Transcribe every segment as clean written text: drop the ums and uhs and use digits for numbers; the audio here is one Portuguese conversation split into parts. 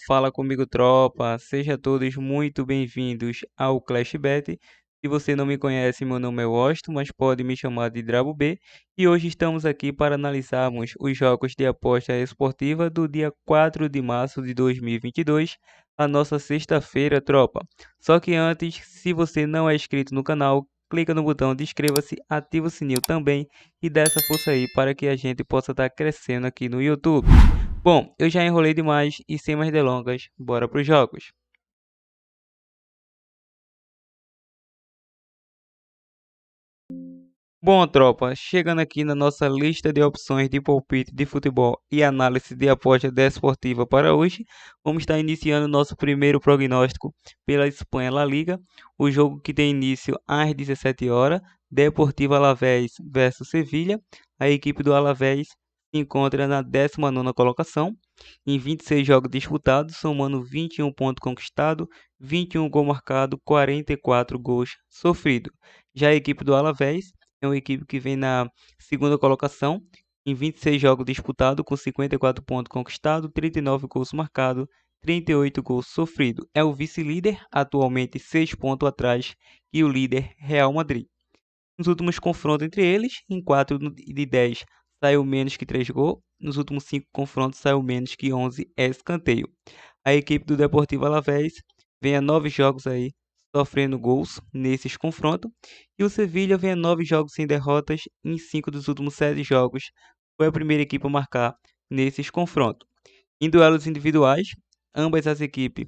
Fala comigo, tropa. Seja todos muito bem-vindos ao Clash Bet. Se você não me conhece, meu nome é Washington, mas pode me chamar de Drabo B. E hoje estamos aqui para analisarmos os jogos de aposta esportiva do dia 4 de março de 2022, a nossa sexta-feira, tropa. Só que antes, se você não é inscrito no canal, clica no botão de inscreva-se, ativa o sininho também e dá essa força aí para que a gente possa estar crescendo aqui no YouTube. Bom, eu já enrolei demais e sem mais delongas, bora pros jogos. Bom, tropa, chegando aqui na nossa lista de opções de palpite de futebol e análise de aposta desportiva para hoje, vamos estar iniciando nosso primeiro prognóstico pela Espanha La Liga, o jogo que tem início às 17 horas, Deportivo Alavés versus Sevilha. A equipe do Alavés se encontra na 19ª colocação, em 26 jogos disputados, somando 21 pontos conquistados, 21 gols marcados, 44 gols sofridos. Já a equipe do Alavés é uma equipe que vem na segunda colocação, em 26 jogos disputados, com 54 pontos conquistados, 39 gols marcados, 38 gols sofridos. É o vice-líder, atualmente 6 pontos atrás, e o líder Real Madrid. Nos últimos confrontos entre eles, em 4 de 10 saiu menos que 3 gols, nos últimos 5 confrontos saiu menos que 11 escanteio. A equipe do Deportivo Alavés vem a 9 jogos aí sofrendo gols nesses confrontos, e o Sevilha vem a 9 jogos sem derrotas em 5 dos últimos 7 jogos. Foi a primeira equipe a marcar nesses confrontos. Em duelos individuais, ambas as equipes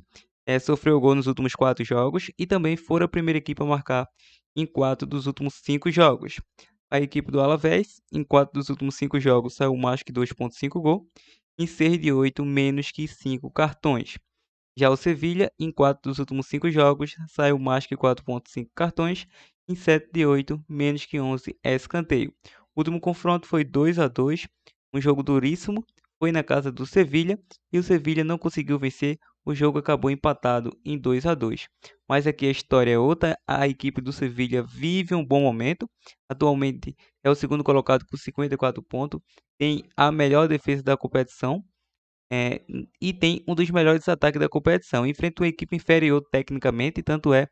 sofreu gol nos últimos 4 jogos e também foram a primeira equipe a marcar em 4 dos últimos 5 jogos. A equipe do Alavés, em 4 dos últimos 5 jogos, saiu mais que 2,5 gol, em 6 de 8, menos que 5 cartões. Já o Sevilha, em 4 dos últimos 5 jogos, saiu mais que 4,5 cartões, em 7 de 8, menos que 11 escanteio. O último confronto foi 2-2, um jogo duríssimo, foi na casa do Sevilha e o Sevilha não conseguiu vencer, o jogo acabou empatado em 2-2. Mas aqui a história é outra, a equipe do Sevilha vive um bom momento, atualmente é o segundo colocado com 54 pontos, tem a melhor defesa da competição, é, e tem um dos melhores ataques da competição. Enfrenta uma equipe inferior tecnicamente, tanto é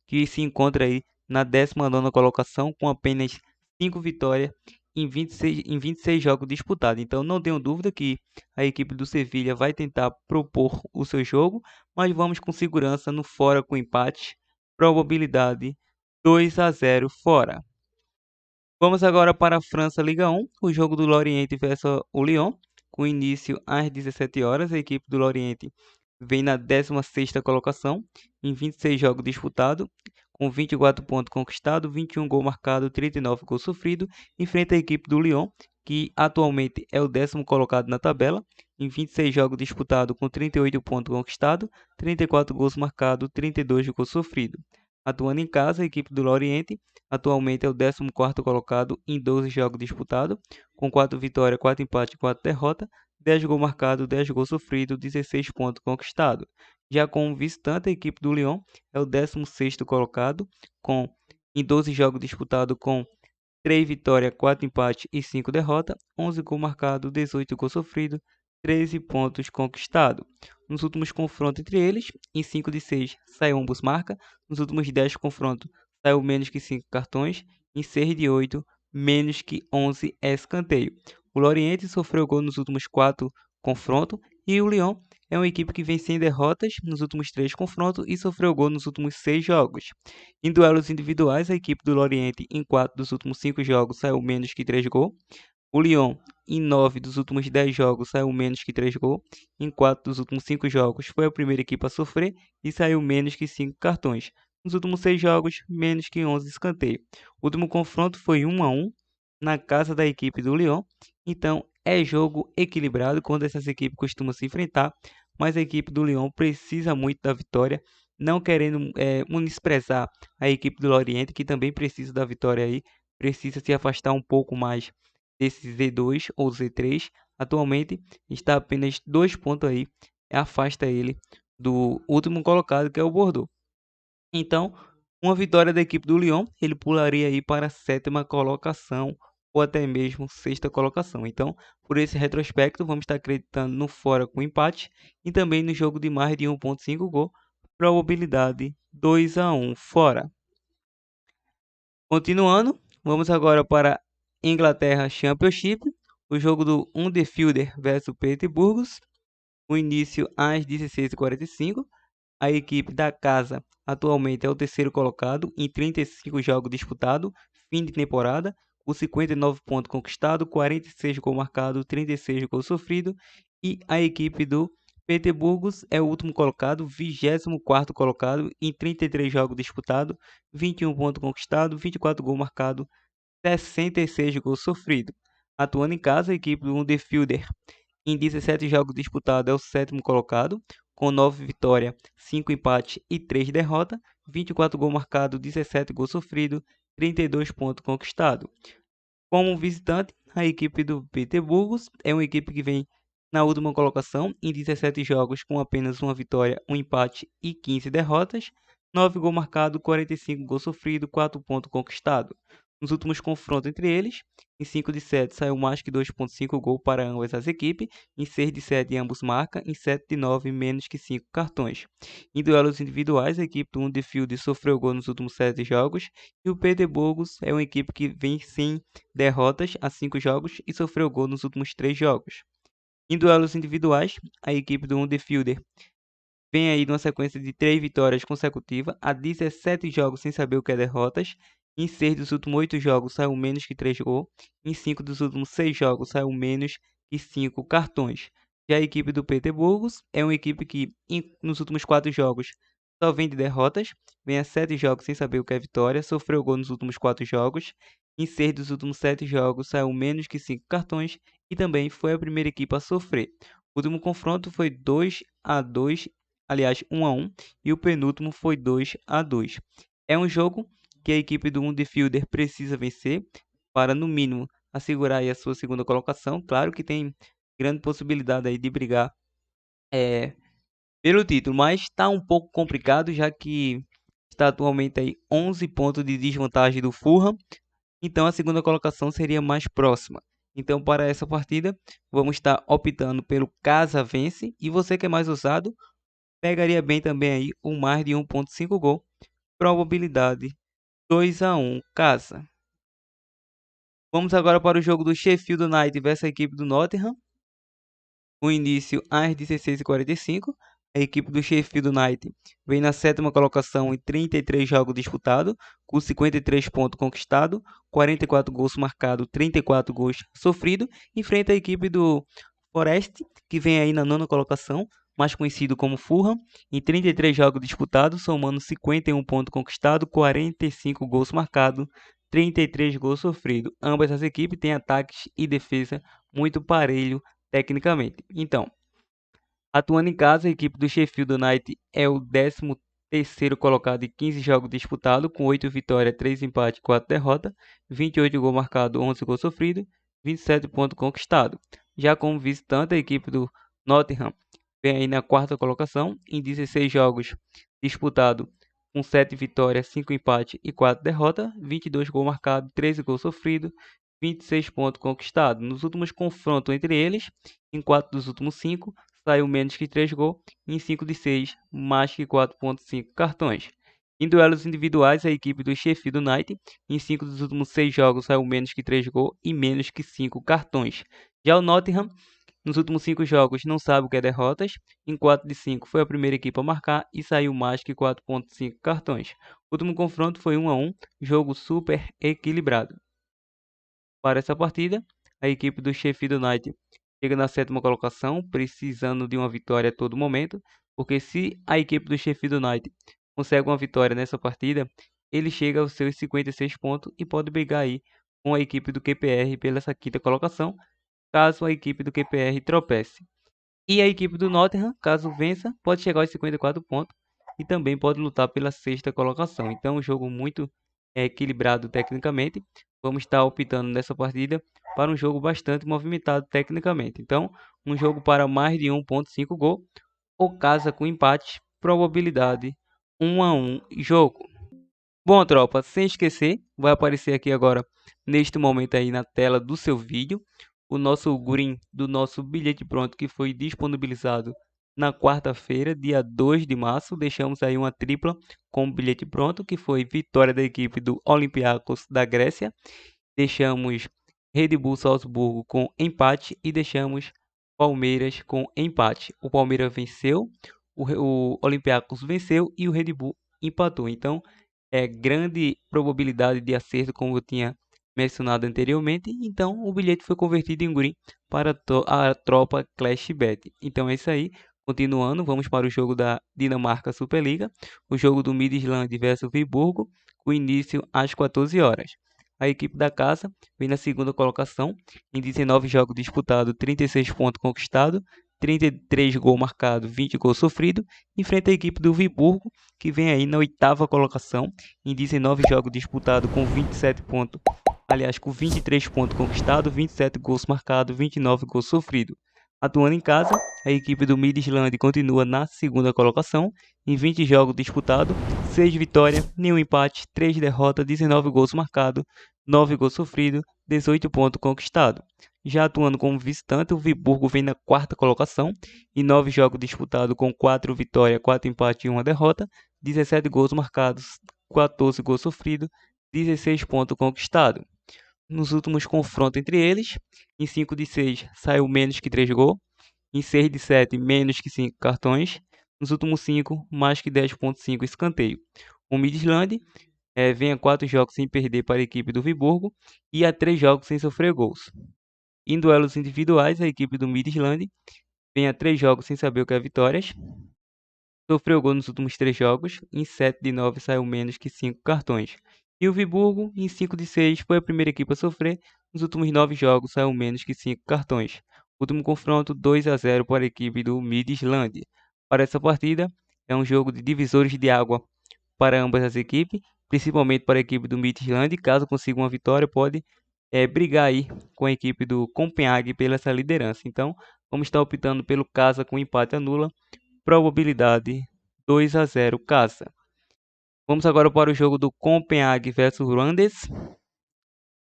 que se encontra aí na 19ª colocação com apenas 5 vitórias em 26 jogos disputados. Então não tenho dúvida que a equipe do Sevilha vai tentar propor o seu jogo, mas vamos com segurança no fora com empate. Probabilidade 2-0 fora. Vamos agora para a França Liga 1, o jogo do Lorient versus o Lyon, com início às 17 horas. A equipe do Lorient vem na 16ª colocação, em 26 jogos disputados, com 24 pontos conquistados, 21 gols marcados, 39 gols sofridos, enfrenta a equipe do Lyon, que atualmente é o 10º colocado na tabela, em 26 jogos disputados, com 38 pontos conquistados, 34 gols marcados, 32 gols sofridos. Atuando em casa, a equipe do Lorient atualmente é o 14º colocado em 12 jogos disputados, com 4 vitórias, 4 empates e 4 derrotas, 10 gols marcados, 10 gols sofridos, 16 pontos conquistados. Já com o visitante, a equipe do Lyon é o 16º colocado, em 12 jogos disputados, com 3 vitórias, 4 empates e 5 derrotas, 11 gols marcados, 18 gols sofridos, 13 pontos conquistados. Nos últimos confrontos entre eles, em 5 de 6 saiu ambos marca, nos últimos 10 confrontos saiu menos que 5 cartões, em 6 de 8, menos que 11 escanteio. O Lorient sofreu gol nos últimos 4 confrontos e o Lyon é uma equipe que vem sem derrotas nos últimos 3 confrontos e sofreu gol nos últimos 6 jogos. Em duelos individuais, a equipe do Lorient em 4 dos últimos 5 jogos saiu menos que 3 gols. O Lyon em 9 dos últimos 10 jogos saiu menos que 3 gols. Em 4 dos últimos 5 jogos foi a primeira equipe a sofrer e saiu menos que 5 cartões. Nos últimos 6 jogos, menos que 11 escanteios. O último confronto foi 1-1 na casa da equipe do Lyon. Então é jogo equilibrado quando essas equipes costumam se enfrentar, mas a equipe do Lyon precisa muito da vitória, não querendo menosprezar a equipe do Lorient, que também precisa da vitória aí, precisa se afastar um pouco mais desse Z2 ou Z3. Atualmente está apenas 2 pontos aí, afasta ele do último colocado, que é o Bordeaux. Então, uma vitória da equipe do Lyon, ele pularia aí para a 7ª colocação, ou até mesmo sexta colocação. Então, por esse retrospecto, vamos estar acreditando no fora com empate e também no jogo de mais de 1.5 gol, probabilidade 2-1 fora. Continuando, vamos agora para Inglaterra Championship, o jogo do Huddersfield versus Peterborough, o início às 16h45. A equipe da casa atualmente é o terceiro colocado em 35 jogos disputados, fim de temporada, com 59 pontos conquistados, 46 gols marcados, 36 gols sofridos. E a equipe do Peterborough é o último colocado, 24º colocado em 33 jogos disputados, 21 pontos conquistados, 24 gols marcados, 66 gols sofridos. Atuando em casa, a equipe do Huddersfield em 17 jogos disputados é o sétimo colocado, com 9 vitórias, 5 empates e 3 derrotas, 24 gols marcados, 17 gols sofridos, 32 pontos conquistados. Como visitante, a equipe do Peterborough é uma equipe que vem na última colocação em 17 jogos com apenas uma vitória, um empate e 15 derrotas, 9 gols marcados, 45 gols sofridos, 4 pontos conquistados. Nos últimos confrontos entre eles, em 5 de 7 saiu mais que 2.5 gols para ambas as equipes, em 6 de 7 ambos marcam, em 7 de 9 menos que 5 cartões. Em duelos individuais, a equipe do Huddersfield sofreu gol nos últimos 7 jogos, e o Peterborough é uma equipe que vem sem derrotas a 5 jogos e sofreu gol nos últimos 3 jogos. Em duelos individuais, a equipe do Huddersfield vem aí numa sequência de 3 vitórias consecutivas, a 17 jogos sem saber o que é derrotas. Em 6 dos últimos 8 jogos saiu menos que 3 gols. Em 5 dos últimos 6 jogos saiu menos que 5 cartões. Já a equipe do Peterborough é uma equipe que nos últimos 4 jogos só vem de derrotas, vem a 7 jogos sem saber o que é vitória, sofreu gol nos últimos 4 jogos. Em 6 dos últimos 7 jogos saiu menos que 5 cartões e também foi a primeira equipe a sofrer. O último confronto foi 2-2, aliás 1-1, e o penúltimo foi 2-2. É um jogo que a equipe do Huddersfield precisa vencer para, no mínimo, assegurar aí a sua segunda colocação. Claro que tem grande possibilidade aí de brigar pelo título, mas está um pouco complicado, já que está atualmente aí 11 pontos de desvantagem do Fulham, então a segunda colocação seria mais próxima. Então, para essa partida, vamos estar optando pelo casa vence, e você que é mais ousado, pegaria bem também aí o mais de 1.5 gol, probabilidade 2-1 casa. Vamos agora para o jogo do Sheffield United versus a equipe do Nottingham. O início às 16h45. A equipe do Sheffield United vem na sétima colocação em 33 jogos disputados, com 53 pontos conquistados, 44 gols marcados, 34 gols sofridos. Enfrenta a equipe do Forest, que vem aí na nona colocação, mais conhecido como Fulham, em 33 jogos disputados, somando 51 pontos conquistados, 45 gols marcados, 33 gols sofridos. Ambas as equipes têm ataques e defesa muito parelho tecnicamente. Então, atuando em casa, a equipe do Sheffield United é o 13º colocado em 15 jogos disputados, com 8 vitórias, 3 empates e 4 derrotas, 28 gols marcados, 11 gols sofridos, 27 pontos conquistados. Já como visitante, a equipe do Nottingham vem aí na quarta colocação, em 16 jogos disputados, com 7 vitórias, 5 empates e 4 derrotas, 22 gols marcados, 13 gols sofridos, 26 pontos conquistados. Nos últimos confrontos entre eles, em 4 dos últimos 5, saiu menos que 3 gols, em 5 de 6, mais que 4.5 cartões. Em duelos individuais, a equipe do Sheffield United, em 5 dos últimos 6 jogos, saiu menos que 3 gols e menos que 5 cartões. Já o Nottingham, nos últimos 5 jogos, não sabe o que é derrotas. Em 4 de 5, foi a primeira equipe a marcar e saiu mais que 4.5 cartões. O último confronto foi 1-1, jogo super equilibrado. Para essa partida, a equipe do Sheffield United chega na sétima colocação, precisando de uma vitória a todo momento, porque se a equipe do Sheffield United consegue uma vitória nessa partida, ele chega aos seus 56 pontos e pode brigar aí com a equipe do QPR pela essa quinta colocação, caso a equipe do QPR tropece. E a equipe do Nottingham, caso vença, pode chegar aos 54 pontos e também pode lutar pela sexta colocação. Então, um jogo muito equilibrado tecnicamente. Vamos estar optando nessa partida para um jogo bastante movimentado tecnicamente. Então, um jogo para mais de 1.5 gol ou casa com empate, probabilidade 1-1 jogo. Bom, tropa, sem esquecer, vai aparecer aqui agora, neste momento aí na tela do seu vídeo, o nosso green do nosso bilhete pronto que foi disponibilizado na quarta-feira, dia 2 de março. Deixamos aí uma tripla com o bilhete pronto, que foi vitória da equipe do Olympiacos da Grécia. Deixamos Red Bull Salzburgo com empate e deixamos Palmeiras com empate. O Palmeiras venceu, o Olympiacos venceu e o Red Bull empatou. Então, é grande probabilidade de acerto, como eu tinha mencionado anteriormente. Então, o bilhete foi convertido em green para a tropa Clash Bet. Então, é isso aí. Continuando, vamos para o jogo da Dinamarca Superliga, o jogo do Midtjylland versus Viborgo, com início às 14 horas. A equipe da casa vem na segunda colocação, em 19 jogos disputados, 36 pontos conquistados, 33 gols marcados, 20 gols sofridos. Enfrenta a equipe do Viborgo, que vem aí na oitava colocação, em 19 jogos disputados, com 27 pontos, aliás, com 23 pontos conquistados, 27 gols marcados, 29 gols sofridos. Atuando em casa, a equipe do Midtjylland continua na segunda colocação, em 20 jogos disputados, 6 vitórias, nenhum empate, 3 derrotas, 19 gols marcados, 9 gols sofridos, 18 pontos conquistados. Já atuando como visitante, o Viborgo vem na quarta colocação, em 9 jogos disputados com 4 vitórias, 4 empates e 1 derrota, 17 gols marcados, 14 gols sofridos, 16 pontos conquistados. Nos últimos confrontos entre eles, em 5 de 6 saiu menos que 3 gols, em 6 de 7 menos que 5 cartões, nos últimos 5 mais que 10.5 escanteio. O Midtjylland vem a 4 jogos sem perder para a equipe do Viborgo e a 3 jogos sem sofrer gols. Em duelos individuais, a equipe do Midtjylland vem a 3 jogos sem saber o que é vitórias. Sofreu gol nos últimos 3 jogos, em 7 de 9 saiu menos que 5 cartões. E o Viborgo, em 5 de 6, foi a primeira equipe a sofrer, nos últimos 9 jogos saiu menos que 5 cartões. Último confronto, 2-0 para a equipe do Midtjylland. Para essa partida, é um jogo de divisores de água para ambas as equipes, principalmente para a equipe do Midtjylland. Caso consiga uma vitória, pode brigar aí com a equipe do Copenhague pela essa liderança. Então, vamos estar optando pelo casa com empate anula, probabilidade 2-0 casa. Vamos agora para o jogo do Copenhague versus Randers.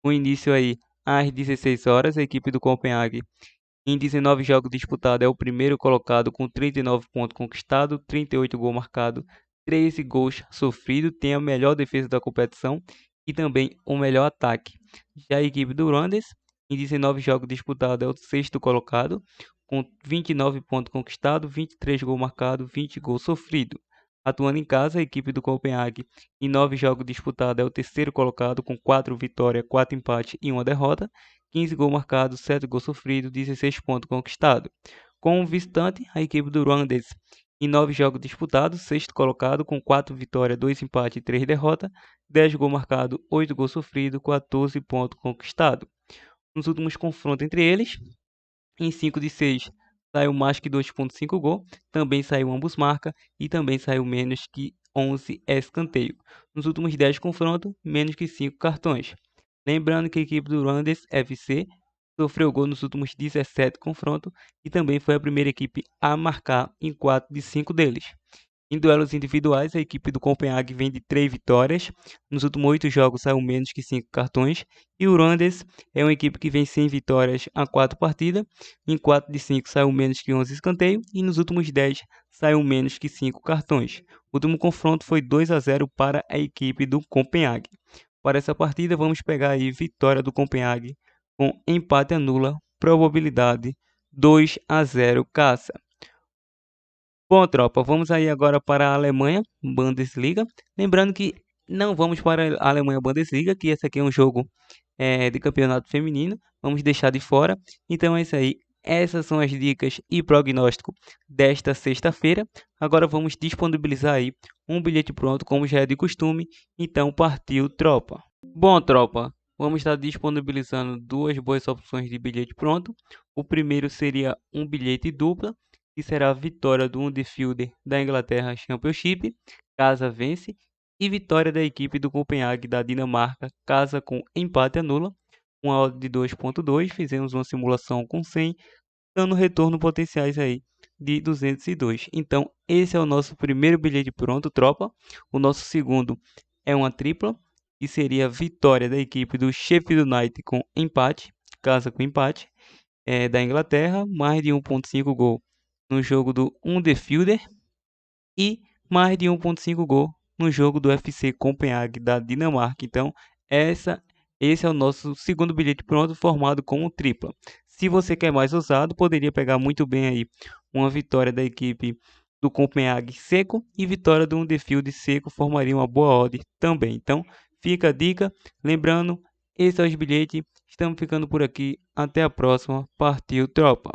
O início aí às 16 horas, a equipe do Copenhague em 19 jogos disputados é o primeiro colocado com 39 pontos conquistados, 38 gols marcados, 13 gols sofridos, tem a melhor defesa da competição e também o melhor ataque. Já a equipe do Randers, em 19 jogos disputados, é o sexto colocado, com 29 pontos conquistados, 23 gols marcados, 20 gols sofridos. Atuando em casa, a equipe do Copenhague, em 9 jogos disputados, é o terceiro colocado, com 4 vitórias, 4 empates e 1 derrota, 15 gols marcados, 7 gols sofridos, 16 pontos conquistados. Com o visitante, a equipe do Randers, em 9 jogos disputados, sexto colocado, com 4 vitórias, 2 empates e 3 derrotas, 10 gols marcados, 8 gols sofridos, 14 pontos conquistados. Nos últimos confrontos entre eles, em 5 de 6 saiu mais que 2.5 gol, também saiu ambos marca e também saiu menos que 11 escanteio. Nos últimos 10 confrontos, menos que 5 cartões. Lembrando que a equipe do Randers FC sofreu gol nos últimos 17 confrontos e também foi a primeira equipe a marcar em 4 de 5 deles. Em duelos individuais, a equipe do Copenhague vem de 3 vitórias. Nos últimos 8 jogos saiu menos que 5 cartões. E o Randers é uma equipe que vem sem vitórias a 4 partidas. Em 4 de 5 saiu menos que 11 escanteios. E nos últimos 10 saiu menos que 5 cartões. O último confronto foi 2-0 para a equipe do Copenhague. Para essa partida, vamos pegar aí vitória do Copenhague com empate anula, probabilidade 2-0 caça. Bom, tropa, vamos aí agora para a Alemanha, Bundesliga. Lembrando que não vamos para a Alemanha Bundesliga, que esse aqui é um jogo de campeonato feminino. Vamos deixar de fora. Então é isso aí. Essas são as dicas e prognóstico desta sexta-feira. Agora vamos disponibilizar aí um bilhete pronto, como já é de costume. Então partiu, tropa. Bom, tropa, vamos estar disponibilizando duas boas opções de bilhete pronto. O primeiro seria um bilhete dupla, que será a vitória do Huddersfield da Inglaterra Championship, casa vence, e vitória da equipe do Copenhague da Dinamarca, casa com empate anula, uma odd de 2.2, fizemos uma simulação com 100, dando retorno potenciais aí de 202. Então, esse é o nosso primeiro bilhete pronto, tropa. O nosso segundo é uma tripla e seria vitória da equipe do Sheffield United com empate, casa com empate, da Inglaterra, mais de 1.5 gol no jogo do Huddersfield e mais de 1.5 gol no jogo do FC Copenhague da Dinamarca. Então, esse é o nosso segundo bilhete pronto, formado como tripla. Se você quer mais ousado, poderia pegar muito bem aí uma vitória da equipe do Copenhague seco e vitória do Huddersfield seco, formaria uma boa odd também. Então, fica a dica. Lembrando, esse é os bilhetes. Estamos ficando por aqui. Até a próxima. Partiu, tropa!